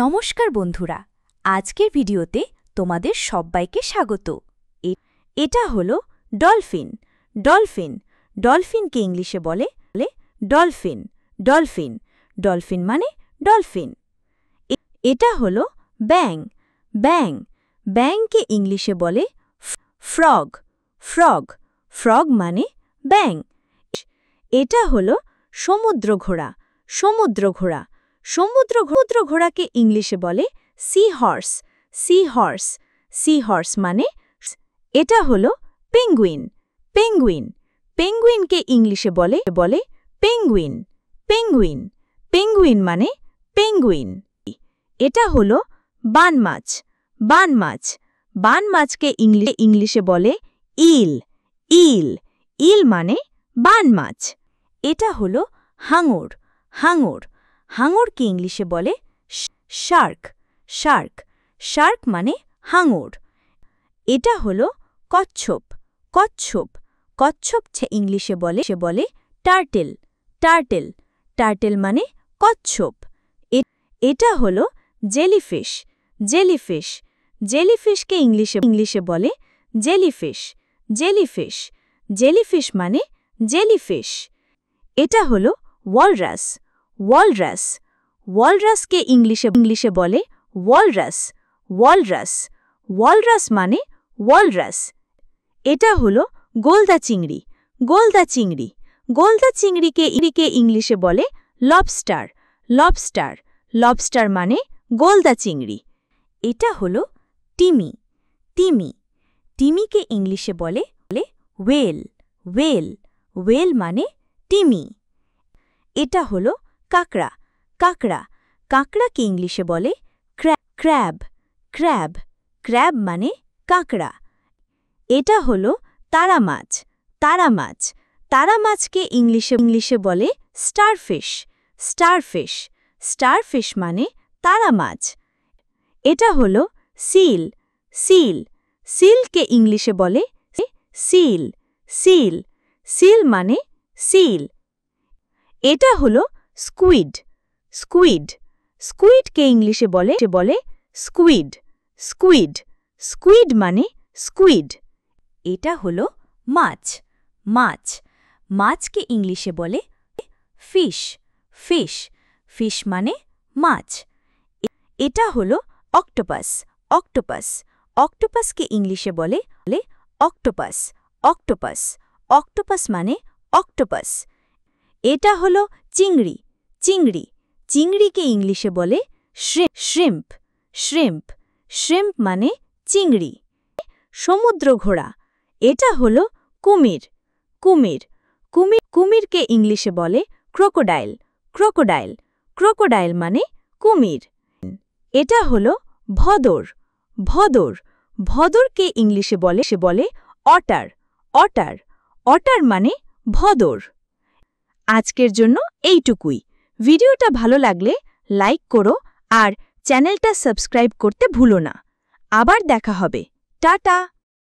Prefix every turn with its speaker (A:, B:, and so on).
A: নমস্কার বন্ধুরা, আজকের ভিডিওতে তোমাদের সবাইকে স্বাগত। এটা হলো ডলফিন। ডলফিন ডলফিনকে ইংলিশে বলে ডলফিন। ডলফিন ডলফিন মানে ডলফিন। এটা হলো ব্যাং। ব্যাং ব্যাংকে ইংলিশে বলে ফ্রগ। ফ্রগ ফ্রগ মানে ব্যাং। এটা হলো সমুদ্র ঘোড়া। সমুদ্র ঘোড়া সমুদ্র ঘোড়াকে ইংলিশে বলে sea horse. Sea horse sea horse মানে। এটা হলো পেঙ্গুইন। পেঙ্গুইন পেঙ্গুইনকে ইংলিশে বলে পেঙ্গুইন। পেঙ্গুইন পেঙ্গুইন মানে পেঙ্গুইন। এটা হলো বান মাছ। বান মাছ বান মাছকে ইংলিশে বলে ইল। ইল ইল মানে বান মাছ। এটা হলো হাঙর। হাঙর হাঙরকে ইংলিশে বলে শার্ক। শার্ক শার্ক মানে হাঙর। এটা হলো কচ্ছপ। কচ্ছপ কচ্ছপ ইংলিশে বলে টার্টেল। টার্টেল টার্টেল মানে কচ্ছপ। এটা হলো জেলিফিশ। জেলিফিশ জেলিফিশকে ইংলিশে বলে জেলিফিশ। জেলিফিশ জেলিফিশ মানে জেলিফিশ। এটা হলো ওয়ালরাস। ওয়ালরাস ওয়ালরাসকে ইংলিশে বলে ওয়ালরাস। ওয়ালরাস ওয়ালরাস মানে ওয়ালরাস। এটা হলো গোলদা চিংড়ি। গোলদা চিংড়ি গোলদা চিংড়িকে ইংলিশে বলে লবস্টার। লবস্টার লবস্টার মানে গোলদা চিংড়ি। এটা হলো তিমি। তিমি তিমিকে ইংলিশে বলে ওয়েল। ওয়েল ওয়েল মানে তিমি। এটা হলো কাঁকড়া। কাঁকড়া কাঁকড়াকে ইংলিশে বলে ক্র্যাব। ক্র্যাব ক্র্যাব মানে কাঁকড়া। এটা হলো তারা মাছ। তারা মাছ তারা মাছকে ইংলিশে বলে স্টারফিশ। স্টারফিশ স্টারফিশ মানে তারা মাছ। এটা হলো সিল। সিল সিলকে ইংলিশে বলে সিল। সিল সিল মানে সিল। এটা হলো স্কুইড। স্কুইড স্কুইডকে ইংলিশে বলে স্কুইড। স্কুইড স্কুইড মানে স্কুইড। এটা হলো মাছ। মাছ মাছকে ইংলিশে বলে ফিশ। ফিশ ফিশ মানে মাছ। এটা হলো অক্টোপাস। অক্টোপাস অক্টোপাসকে ইংলিশে বলে অক্টোপাস। অক্টোপাস অক্টোপাস মানে অক্টোপাস। এটা হলো চিংড়ি। চিংড়ি চিংড়িকে ইংলিশে বলে শ্রিম্প। শ্রিম্প শ্রিম্প মানে চিংড়ি। সমুদ্র ঘোড়া এটা হলো কুমির। কুমির কুমিরকে ইংলিশে বলে ক্রোকোডাইল। ক্রোকোডাইল ক্রোকোডাইল মানে কুমির। এটা হলো ভদর। ভদর ভদরকে ইংলিশে বলে অটার। অটার অটার মানে ভদর। আজকের জন্য এইটুকুই। ভিডিওটা ভালো লাগলে লাইক করো আর চ্যানেলটা সাবস্ক্রাইব করতে ভুলো না। আবার দেখা হবে। টাটা।